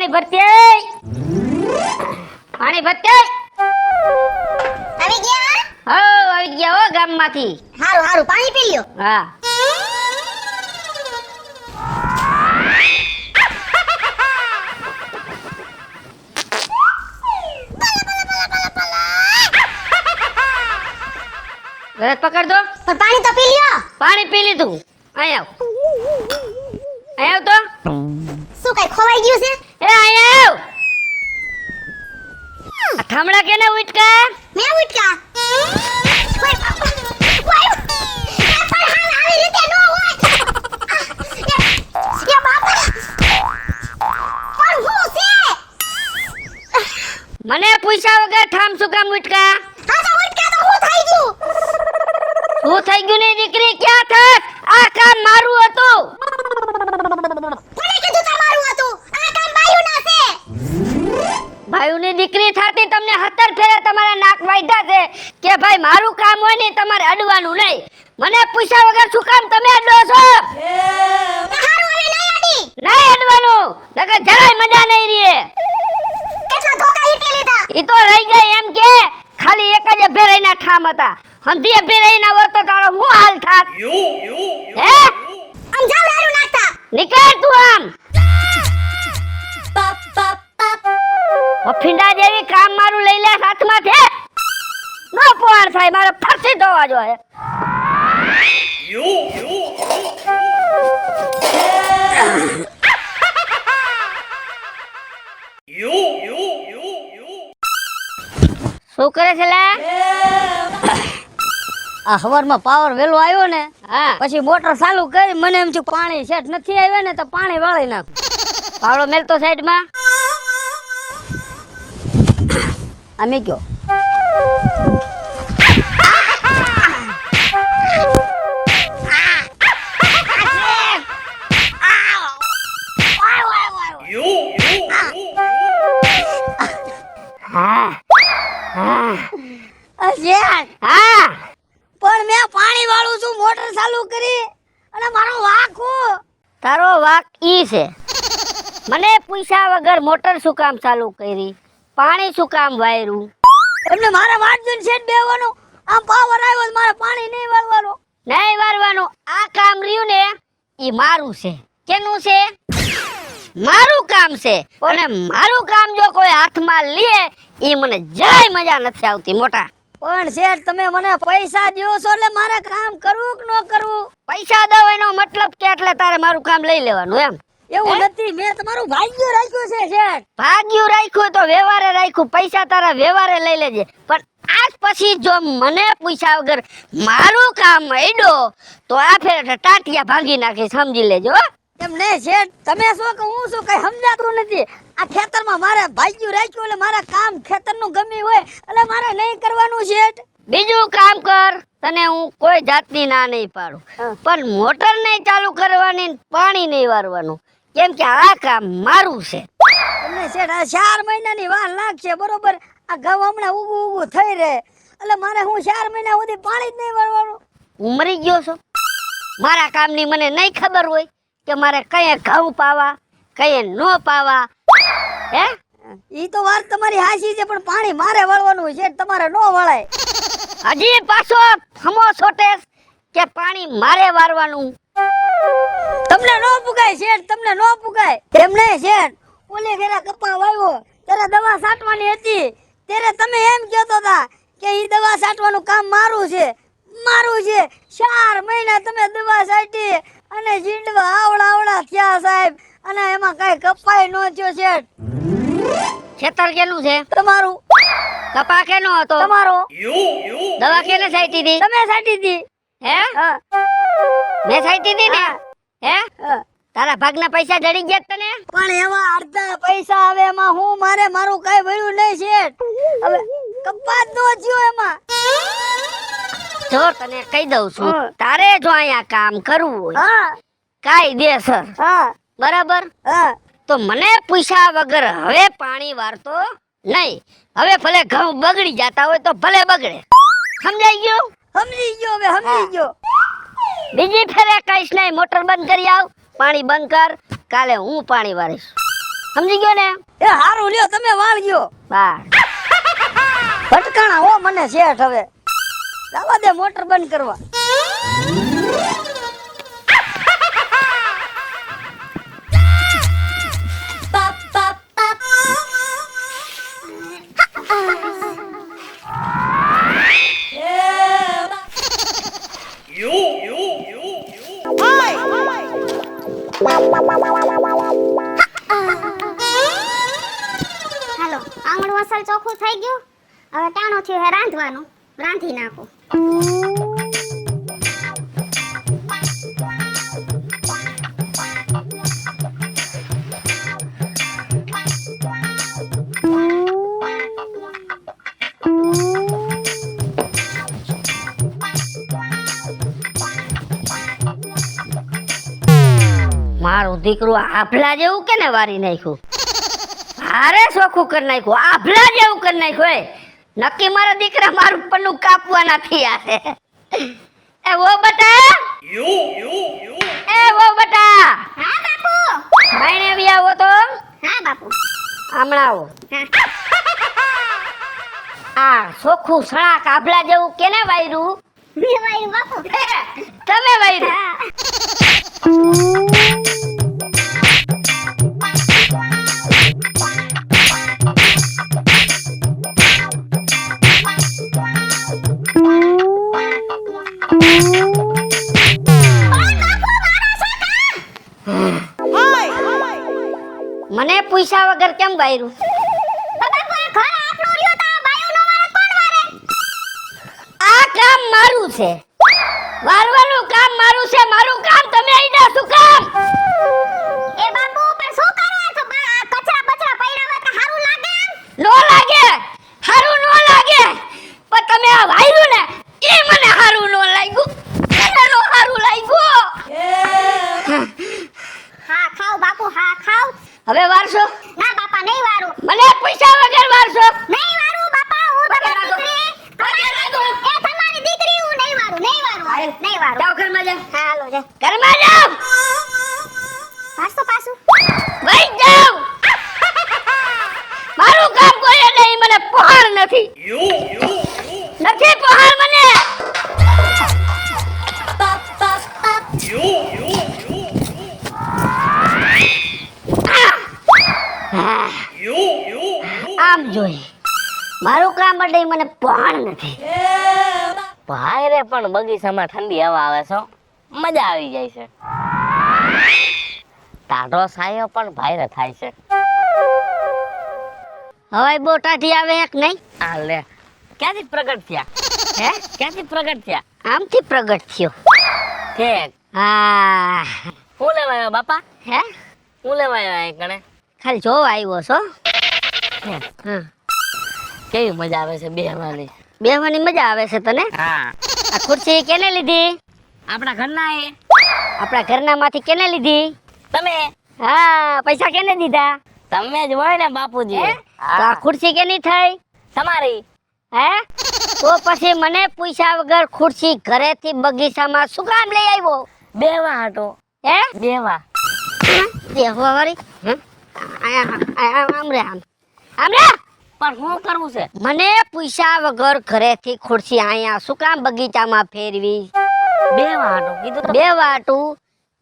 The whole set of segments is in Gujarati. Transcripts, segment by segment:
પાણી ભરતી આય. પાણી ભરતી આય. આવી ગયા? હો આવી ગયા હો ગામમાંથી. હારું હારું પાણી પી લ્યો. હા ઘરે પકડ દો. પણ પાણી તો પી લ્યો. પાણી પી લીધું. અહીં આવ. અહીં આવ તો. શું કઈ ખોવાઈ ગયું છે? એ અહીં આવ. આ થાંભલા કેને ઉટકા? મેં ઉઠકા. ઓય બાપા. ઓય. એ પણ હાલ આવી રીતે નો હોય. એ બાપા. પણ હું છે? મને પૂછ્યા વગર થામ શું કામ ઉટકા? હા તો ઉઠકા તો હું થઈ ગયું. શું થઈ ગયું ને દીકરી? ક્યાં થાક? આ કામ મારું હતું. કોણે કીધું તમારું હતું? આ કામ બાયું ના છે. ભાઈઓની દીકરી થાતી તમને 17 ફેરા તમારા નાક વાયધા છે કે ભાઈ મારું કામ હોય ને તમારે અડવાનું નહીં. મને પૂછ્યા વગર શું કામ તમે અડો છો? હારું હવે નહીં આડી. નહીં અડવાનું. નકર જરાય મજા નહીં રહે. કેટલા ધોકા ઈટી લીધા. ઈ તો રહી ગઈ એમ કે ખાલી એક જ ભેરાઈના ઠામ હતા. હંધી ભેરાઈના હોત તો તારો હું હાલ થાત? હે? આમ જાવ રાડું નાખતા. નીકળ તું આમ. ફીંડા જેવી કામ મારું લઈ લે હાથમાં છે. નો પોર થાય મારે ફરતી ધોવા જોઈએ. શું કરે છે લે? આ હવારમાં પાવર વેલો આવ્યો ને હા પછી મોટર ચાલુ કરી મને એમ થયું પાણી સેટ નથી આવ્યા ને તો પાણી વાળી નાખું. પાવડો મેલતો સાઈડમાં. આમે ગયો હા હા અજેન હા પણ મેં પાણી વાળું છું મોટર ચાલુ કરી અને મારો વાંક તારો વાક ઈ છે. મને પૂછ્યા વગર મોટર શું કામ ચાલુ કરી? પાણી શું કામ વાયરું? એમને મારા વાટ જોઈને સેટ બેવાનું આમ પાવર આવ્યો તો મારે પાણી નહીં વાળવાનું. નહીં વારવાનું. આ કામ રહ્યું ને ઈ મારું છે. કેનું છે? મારું કામ છે. અને મારું કામ જો કોઈ હાથમાં લે ઈ મને જરાય મજા નથી આવતી મોટા. પણ શેઠ તમે મને પૈસા દો છો એટલે મારે કામ કરવું કે ન કરવું? પૈસા દો એનો મતલબ કે એટલે તારે મારું કામ લઈ લેવાનું એમ? એવું નથી, મેં તમારું ભાગ્ય રાખ્યું છે શેઠ. ભાગ્યું રાખ્યું તો વ્યવહારે રાખ્યું. પૈસા તારા વ્યવહારે લઈ લેજે. પણ આજ પછી જો મને પૂછ્યા વગર મારું કામ અડ્યો તો આ ફેર ટાટિયા ભાંગી નાખી સમજી લેજો. એમ નહીં શેઠ, તમે શું કે હું શું કઈ સમજાતું નથી. આ ખેતરમાં મારે ભાગ્યું રાખ્યું એટલે મારા કામ ખેતરનું ગમે હોય એટલે મારે નહીં કરવાનું શેઠ. બીજું કામ કર. તને હું કોઈ જાતની ના નહીં પાડું. પણ મોટર નહીં ચાલુ કરવાની, પાણી નહીં વારવાનું. કેમ કે આ કામ મારું છે. તમને શેઠ આ 4 મહિનાની વાર લાગશે બરોબર. આ ઘઉં હમણાં ઉગું થઈ રહે એટલે મારે હું 4 મહિના સુધી પાણી જ નહીં વાળવાનું. ઉમરી ગયો છો. મારા કામની મને નહીં ખબર હોય કે મારે કયે ઘઉં પાવા કયે નો પાવા. હે ઈ તો વાત તમારી હાચી છે પણ પાણી મારે વાળવાનું છે તમારે નો વળાય. હજી પાછો હમો છોટેસ કે પાણી મારે વારવાનું. તમને નો પુગાય શેઠ, તમને નો પુગાય. એમ નહીં શેઠ, ઓલે ઘરે કપા વાવ્યો ત્યારે દવા છાંટવાની હતી ત્યારે તમે એમ કહેતો હતા કે ઈ દવા છાંટવાનું કામ મારું છે. 4 મહિના તમે દવા છાંટી અને જીંડવા આવડા થયા સાહેબ અને એમાં કઈ કપાય નો થયો શેઠ. ખેતર કેનું છે? તમારું. કપા કેનો હતો? તમારો. દવા કેને છાંટી હતી? તમે છાંટી હતી. હે હા મેં છાંટી હતી ને? હે હા. તારા ભાગના પૈસા જડી ગયા તને? પણ એમાં અડધા પૈસા આવે એમાં હું મારું કઈ વળ્યું નહીં શેઠ. હવે કપાત નો થયો એમાં. જો તને કહી દઉં છું, તારે જો અહીંયા કામ કરવું હોય હા કાયદેસર હા બરાબર હા તો મને પૂછ્યા વગર હવે પાણી વારતો નહીં. હવે ભલે ઘઉં બગડી જતા હોય તો ભલે બગડે. સમજાઈ ગયું? સમજી ગયો હવે સમજી ગયો. બીજી ફેરે કઈશ નહીં. મોટર બંધ કરી આવ, પાણી બંધ કર. કાલે હું પાણી વારીશ. સમજી ગયો ને? એ હારું લ્યો તમે વાળજો. બા ભટકાણા હો મને શેઠ હવે. જવા દે મોટર બંધ કરવા. હાલો આંગણું અસલ ચોખ્ખું થઈ ગયું. હવે ટાણું થયું હે રાંધવાનું. રાંધી નાખો. મારું દીકરું આભલા જેવું કેને વારી નાખ્યું? હારે ચોખ્ખું કરી નાખ્યું, આભલા જેવું કરી નાખ્યું. નક્કી મારા દીકરા મારું પન્નું કાપવા નથી આવે. એ વો બટા, એ વો બટા, હા બાપુ. ભાઈને બી આવો તો હા બાપુ. હમણાં આવો. હા આ ચોખ્ખું સળાક આભલા જેવું કેને વાયરું? મેં વાયુ બાપુ. તમે વાયરું? હા. મને પૂછ્યા વગર કેમ વાયરું? તો બાપુ આ ઘર આપણું રહ્યું તો આ બાયુનો વારે કોણ વારે? આ કામ મારું છે, વારવાનું કામ મારું છે. મારું કામ તમે આઈડા શું કામ? એ બાપુ પણ શું કરવા છો? આ કચરા બચરા પડ્યા હોય તો હારું લાગે એમ? નો લાગે, હારું નો લાગે. પણ તમે આ વાયરું ને એ મને હારું નો લાગ્યું. મને નો હારું લાગ્યું. હા ખાવ બાપુ હા ખાવ. હવે વારશો? ના બાપા નહીં વારું. મને પૂછ્યા વગર વારશો? નહીં વારું બાપા. હું તમારી રાખો. દીકરી. એ તમારી દીકરી હું નહીં વારું. નહીં વારું. નહીં વારું. જાઓ ઘરમાં જાઓ. હા હાલો જા. ઘરમાં જાઓ. પાછું પાછું. વઈ જાઓ. મારું કામ કોઈ નહીં, મને પહાડ નથી. નથી પહાડ મને. હા. આમ જોઈ મારું કામ એટલે મને પહાડ નથી. ભાઈ રે પણ બગીચામાં ઠંડી હવા આવે છે હો. મજા આવી જાય છે. ટાઢો સાયો પણ ભાઈ રે થાય છે. હવે બહુ ટાઢી આવે એક નહીં. આ લે ક્યાંથી પ્રગટ થયા? હે ક્યાંથી પ્રગટ થયા? આમથી પ્રગટ થયો. ઠેક હા. હું લેવા આવ્યો બાપા? હે હું લેવા આવ્યો અહીં કણે? ખાલી જોવા આવ્યો છો? ઠેક. હા. કેવી મજા આવે છે બેહવાની? બેહવાની મજા આવે છે તને? હા. આ ખુરશી કેને લીધી? આપણા ઘરના એ આપણા ઘરના માંથી કેને લીધી? તમે હા. પૈસા કેને દીધા? તમે જ હોય ને બાપુજી. હે? તો આ ખુરશી કેની થઈ? તમારી. હે? તો પછી મને પૂછ્યા વગર ખુરશી ઘરેથી બગીચામાં શું કામ લઈ આવ્યો? બેહવા હાટો. હે? બેહવા. બેહવા વાળી? હે? આમ રે આમ. આમ રે. પણ શું કરવું છે? મને પૂછ્યા વગર ઘરેથી ખુરશી અહીંયા શું કામ બગીચામાં ફેરવી? બેહવા હાટો કીધું તો. બે વાટું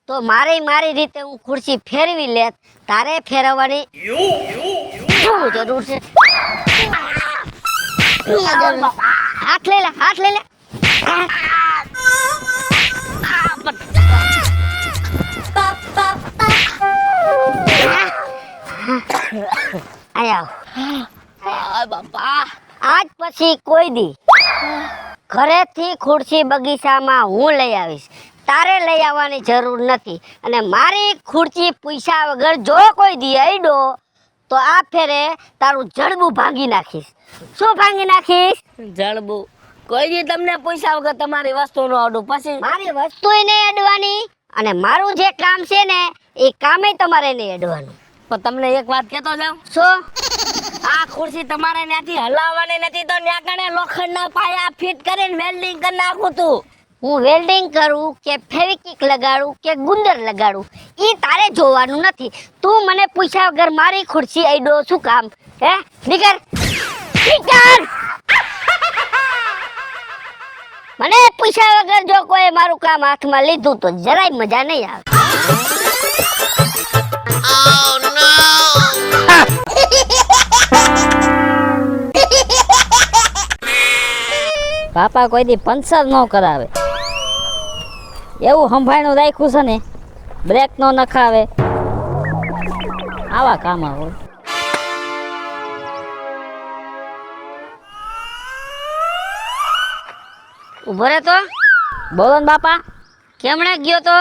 તો મારી રીતે હું ખુરશી ફેરવી લેત. તારે ફેરવવાની શું જરૂર છે? હાથ લઈ લે, હાથ લઈ લે. આયા આ બાપા. આજ પછી કોઈ દી ઘરેથી ખુરશી બગીચામાં હું લઈ આવીશ. તારે લઈ આવવાની જરૂર નથી. અને મારી ખુરશી પૂછ્યા વગર જો કોઈ દી અડ્યો તો આ ફેરે તારું જડબું ભાંગી નાખીશ. શું ભાંગી નાખીશ? જળબુ. કોઈ દી તમને પૈસા વગર તમારી વસ્તુ નો આડું પછી મારી વસ્તુય નહીં અડવાની અને મારું જે કામ છે ને એ કામે તમારે નહીં અડવાનું. પણ તમને એક વાત કહેતો જાઉં. શું? આ ખુરશી તમારે ત્યાંથી હલાવવાની નથી તો ત્યાં કણે લોખંડના પાયા ફિટ કરીને વેલ્ડિંગ કરી નાખું તું. હું વેલ્ડિંગ કરું કે ફેવિકિક લગાડું કે ગુંદર લગાડું ઈ તારે જોવાનું નથી. તું મને પૂછ્યા વગર મારી ખુરશી અડ્યો શું કામ? હે નીકળ નીકળ. મને પૂછ્યા વગર જો કોઈ મારું કામ હાથમાં લીધું તો જરાય મજા નહીં આવે. બાપા કોઈ દી પંચર ન કરાવે એવું સંભાળનું રાખ્યું છે ને, બ્રેક નો નખાવે, આવા કામ હોય. ઉભો રે તો. બોલો ને બાપા. કેમણે ગયો તો?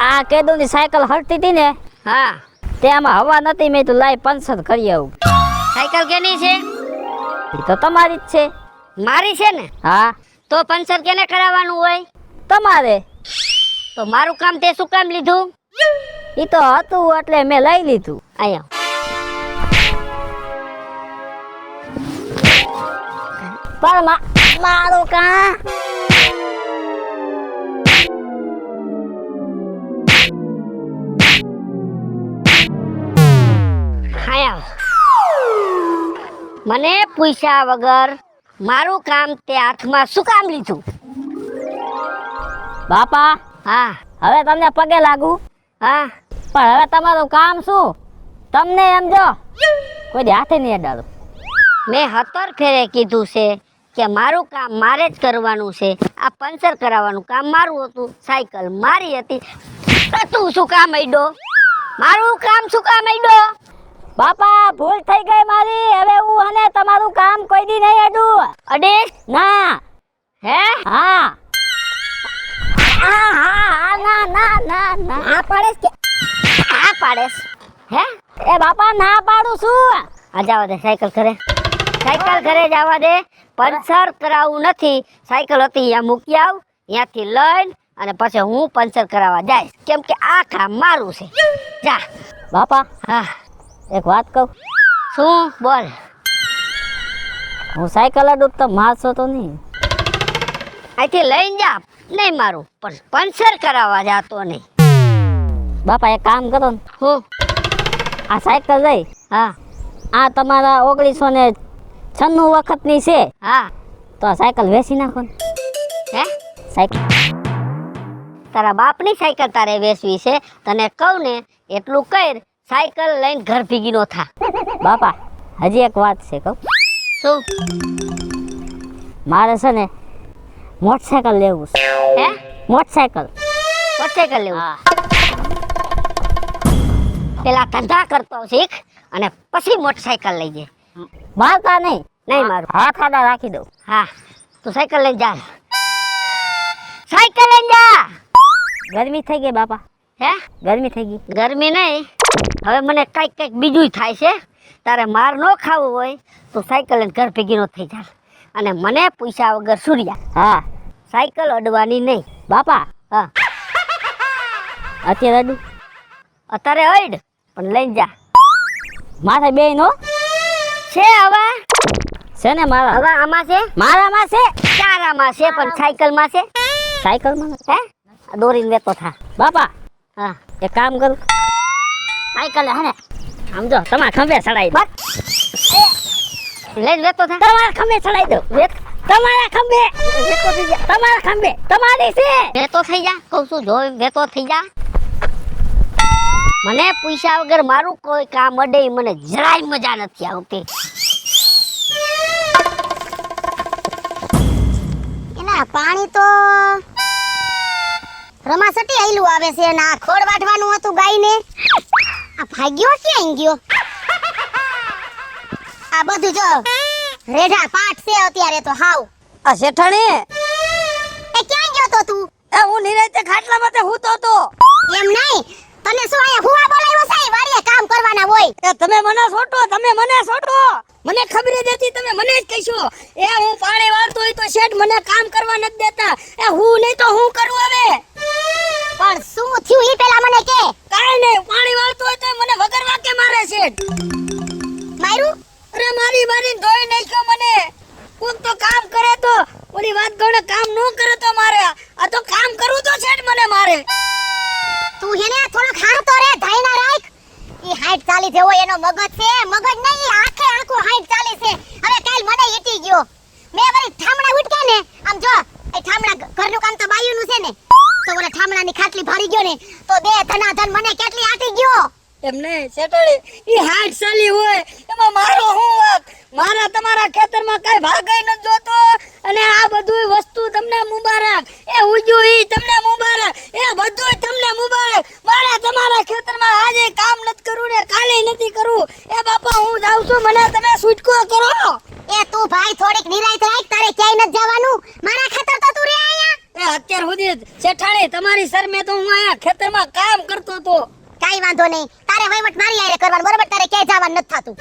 આ કેદુની સાયકલ હરતી હતી ને, હા તે આમાં હવા નથી, મેં તો લાઈ પંચર કરી આવું. સાયકલ કેની છે? એ તો તમારી જ છે. મારી છે ને? હા તો પંચર કેને કરાવવાનું હોય? તમારે. તો મારું કામ તે શું કામ લીધું? એ તો હતું એટલે મેં લઈ લીધું. આયા પણ મારું કામ આયા મને પૂછ્યા વગર મારું કામ તે હાથમાં શું કામ લીધું? બાપા હા હવે તમને પગે લાગુ, હા પણ હવે તમારું કામ શું? તમને એમ જો કોઈ દી હાથે નહીં અડાડો. મેં 17 ફેરે કીધું છે કે મારું કામ મારે જ કરવાનું છે. આ પંચર કરાવવાનું કામ મારું હતું, સાયકલ મારી હતી. તો તું શું કામ અડ્યો? મારું કામ શું કામ અડ્યો? બાપા ભૂલ થઈ ગઈ મારી, હવે હું અને તમારું કામ કોઈ દી નહીં અડું. અડે ના. હે? હા હા હા ના ના ના ના. આ પાડેસ કે આ પાડેસ? હે એ બાપા ના પાડું છું. આ જવા દે, સાયકલ ઘરે, સાયકલ ઘરે જવા દે. પંચર કરાવવું નથી. સાયકલ હતી અહીંયા મૂકી આવ, અહીંયાથી લઈને અને પછી હું પંચર કરાવવા જઈશ, કેમ કે આ કામ મારું છે. જા. બાપા હા એક વાત કહું. શું? બોલ. હું સાયકલ અડું તો મારશો તો નહીં? અહીંથી લઈને જા, નહીં મારું, પણ પંચર કરાવવા જાતો નહીં. બાપા એક કામ કરો ને, હું? આ સાયકલ લઈ, હા આ તમારા 1996 વખતની છે, હા. તો આ સાયકલ વેચી નાખો ને. હે? સાયકલ તારા બાપની સાયકલ તારે વેચવી છે? તને કહું ને એટલું કર, સાયકલ લઈને ઘર ભેગી નો થા. બાપા હજી એક વાત છે કહું. શું? મારે છે ને મોટરસાયકલ લેવું છે. હે? મોટરસાયકલ. મોટરસાયકલ લેવું? હા. પેલા ધંધા કરતો શીખ અને પછી મોટરસાયકલ લઈ જાય. મારતા નહીં. નહીં મારું. હાથ આડા રાખી દઉં. હા તું સાયકલ લઈને જા, સાયકલ લઈને જા. ગરમી થઈ ગઈ બાપા, હે? ગરમી થઈ ગઈ. ગરમી નહીં, હવે મને કંઈક બીજું થાય છે. તારે માર ન ખાવું હોય તો સાયકલ લઈને ઘર ભેગી નો થઈ જા. અને મને પૈસા વગર સૂર્યા. હા સાયકલ અડવાની નહીં. બાપા હા અત્યારે અડું અત્યારે અડ, પણ લઈને જા. માથે બે નો છે હવે? છે ને મારા. હવે આમાં છે? મારામાં છે. ચારામાં છે, પણ સાયકલમાં છે? સાયકલમાં હે? આ દોરીને વેતો થા. બાપા હા એક કામ કરું, સાયકલ હે ને આમ જો તમારા ખંભે ચડાઈ દો. લઈને વેતો થા. તમારા ખંભે ચડાઈ દો. તમારા ખંભે. વેતો થઈ જા, તમારા ખંભે તમારી છે. વેતો થઈ જા. કહું છું જો વેતો થઈ જા. મને પૈસા વગર મારું કોઈ કામ અડે ઈ મને જરાય મજા નથી આવતી. એના પાણી તો રમાસટી આયલું આવે છે અને આ ખોડ વાટવાનું હતું ગાયને. આ ભાગ્યો ક્યાં ગયો? આ બધું જો રેઢા પાટ છે અત્યારે તો હાવ. આ શેઠાણી, એ ક્યાં ગયો તો તું? એ હું નિરાંતે ખાટલા માથે હૂતો તો. એમ નહીં, તને શું અહીંયા હુવા બોલાવ્યો છે? વાડીએ કામ કરવાના હોય. એ તમે મને છોટો, તમે મને છોટો. મને ખબર જ હતી તમે મને જ કહેશો. એ હું પાણી વાળતો હોય તો શેઠ મને કામ કરવા નથી દેતા. એ હું નહીં તો હું કરું હવે? પણ શું થયું ઈ પેલા મને કે. કાઈ નહીં, પાણી વાળતો હોય તો મને વગર વાકે મારે શેઠ. માર્યું? અરે મારી મારી ધોઈ નાખ્યો મને. કોક તો કામ કરે તો ઓલી વાત ગણે કામ ન કરે તો મારે. આ તો કામ કરવું તો શેઠ મને મારે. તું હેને થોડોક હારતો રે ધાઈના રાખ. ઈ હાઈટ ચાલી જેવો એનો મગજ છે, મગજ નહીં આખે આખો હાઈટ ચાલી છે. હવે કાલ મને ઈટી ગયો. મેં વળી ઠામડા ઉટક્યા ને, આમ જો એ ઠામડા ઘરનું કામ તો બાયુનું છે ને, તો ઓલા ઠામડાની ખાટલી ભરી ગયો ને તો બે ધનાધન મને કેટલી આટી ગયો. એમને શેઠાણી ઈ હાથ ચાલી હોય એમાં મારો શું વાક? મારા તમારા ખેતરમાં કઈ ભાગઈ ન જોતો અને આ બધું વસ્તુ તમને મુબારક, એ ઉજ્યું ઈ તમને મુબારક, એ બધું તમને મુબારક. મારા તમારા ખેતરમાં આજે કામ નથી કરું ને કાલે નથી કરું. એ બાપા હું જાઉં છું, મને તમે છૂટકો કરો. એ તું ભાઈ થોડીક નિરાયત રાખ, તારે ક્યાંય નથી જવાનું. મારા ખેતર તો તું રે આયા. એ અત્યાર સુધી શેઠાણી તમારી શરમે તો હું અહીંયા ખેતરમાં કામ કરતો તો. કાઈ વાંધો નહીં, તારે વહીવટ મારી આરે કરવાનું, બરોબર? તારે ક્યાંય જવાનું નથી થાતું.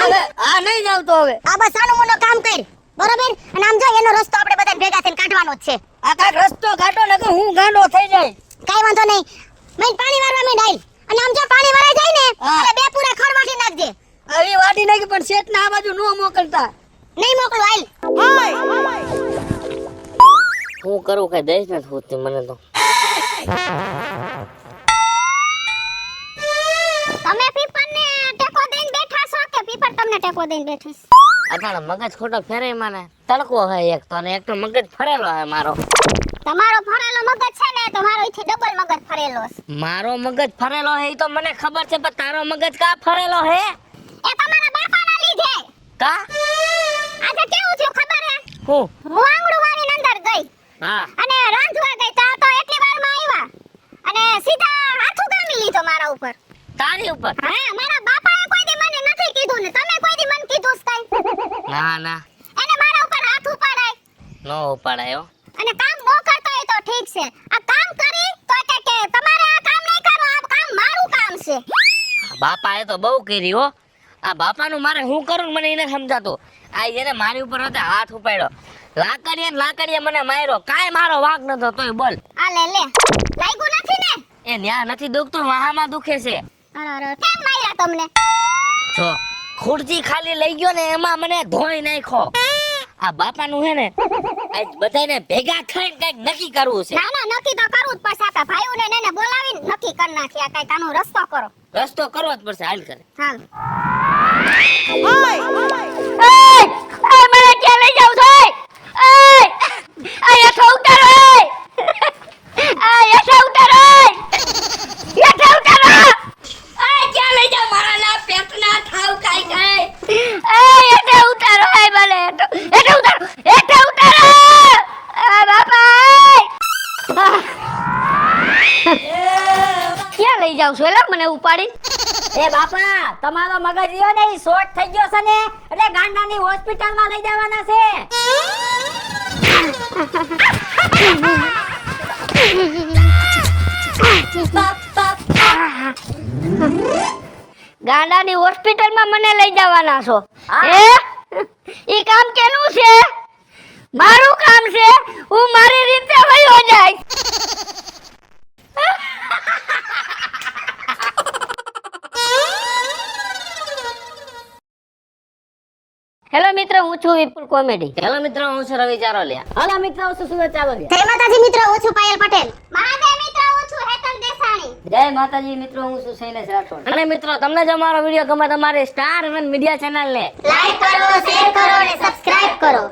હવે આ નહીં જાવ તો હવે આ બસ આનું મોનો કામ કર, બરોબર? અને આમ જો એનો રસ્તો આપણે બધા ભેગા થઈને કાઢવાનો જ છે. આ કાંઈક રસ્તો કાઢો ને હું ગાંડો થઈ જાય. કાઈ વાંધો નહીં, મેં પાણી વાળવા મેં ડાઈલ. અને આમ જો પાણી વરાઈ જાય ને હા. એટલે બે પૂરા ખડ વાટી નાખજે. આવી વાટી નાખી પણ શેઠને આ બાજુ નો મોકલતા. નહીં મોકલો હાલ. હું કરું કઈ દઈશ ને હોતી મને તો. તમે પીપરને ટેકો દઈને બેઠા છો કે પીપર તમને ટેકો દઈને બેઠી છે? અટાણે મગજ ખોટો ફેરે મને તડકો હે એક તો, અને એક તો મગજ ફરેલો હે મારો. તમારો ફરેલો મગજ છે ને તો મારો ઈથી ડબલ મગજ ફરેલો છે. મારો મગજ ફરેલો હે ઈ તો મને ખબર છે, પણ તારો મગજ કા ફરેલો હે? એ તમારા બાપાના લીધે. કા આજે કેવું થયું ખબર હે? હું હું આંગણું વાળીને અંદર ગઈ હા અને રાંધવા ગઈ તો એટલી વારમાં આવ્યા અને સીધા હાથું કામી લીધો મારા ઉપર. તારી ઉપર? હા, મારા બાપાએ કોઈ દી મને નથી કીધું ને તમે કોઈ દી મને કીધું છે કાઈ? ના ના એને મારા ઉપર હાથ ઉપાડાય નો ઉપાડાયો. અને કામ નો કરતો હોય તો ઠીક છે, આ કામ કરી તો કે તમારે આ કામ નહીં કરવું, આ કામ મારું કામ છે. બાપાએ તો બહુ કરી હો. આ બાપાનું મારે હું કરું ને મને એને સમજાતું. આ એને મારી ઉપર હતો હાથ ઉપાડ્યો, લાકડીએ મને માર્યો. કાંઈ મારો વાંક નતો તોય બોલ. આ લે લાગ્યું નથી ને? એ ન્યા નથી દુખતું, વાહામાં દુખે છે. અરે કેમ માર્યા તમને? જો ખુરશી ખાલી લઈ ગયો ને એમાં મને ધોઈ નાખ્યો. આ બાપાનું હે ને આજ બધાને ભેગા થઈને કઈક નક્કી કરવું છે. ના ના, નક્કી તો કરવું જ પડશે. આપણા ભાઈઓને ને એને બોલાવીને નક્કી કરી નાખી. આ કઈક આનો રસ્તો કરો. રસ્તો કરવો જ પડશે. હાલ કરે. હાલ. એ મને ક્યાં લઈ જાવ છો? આ હેઠો ઉતારો. આ હેઠો ઉતારો. હેઠો ઉતારો. આ ક્યાં લઈ જાવ? મારા ના પેટના થાવ કાઈ કાઈ. હેઠો ઉતારો. મને હેઠો ઉતારો. હેઠો ઉતારો. બાપા ક્યાં લઈ જાવ છો? એલા મને ઉપાડી. એ બાપા તમારો મગજ રહ્યો ને ઈ શોર્ટ થઈ ગયો છે ને, એટલે ગાંડાની હોસ્પિટલમાં લઈ જવાના છે. ગાંડાની હોસ્પિટલમાં મને લઈ જવાના છો? ઈ કામ કેનું છે? મારું કામ છે, હું મારી રીતે વયો જાય. હેલો મિત્રો, હું છું વિપુલ કોમેડી. હેલો મિત્રો, હું છું રવિ ચારોલિયા. હાલો મિત્રો, હું છું સુરત ચાવલિયા. જય માતાજી મિત્રો, હું છું પાયલ પટેલ. મહાદેવ મિત્રો, હું છું હેતલ દેસાણી. જય માતાજી મિત્રો, હું છું શૈલેષ રાઠોડ. અને મિત્રો, તમને જો અમારો વિડીયો ગમે તો અમારી સ્ટાર વન મીડિયા ચેનલ ને લાઈક કરો, શેર કરો અને સબસ્ક્રાઇબ કરો.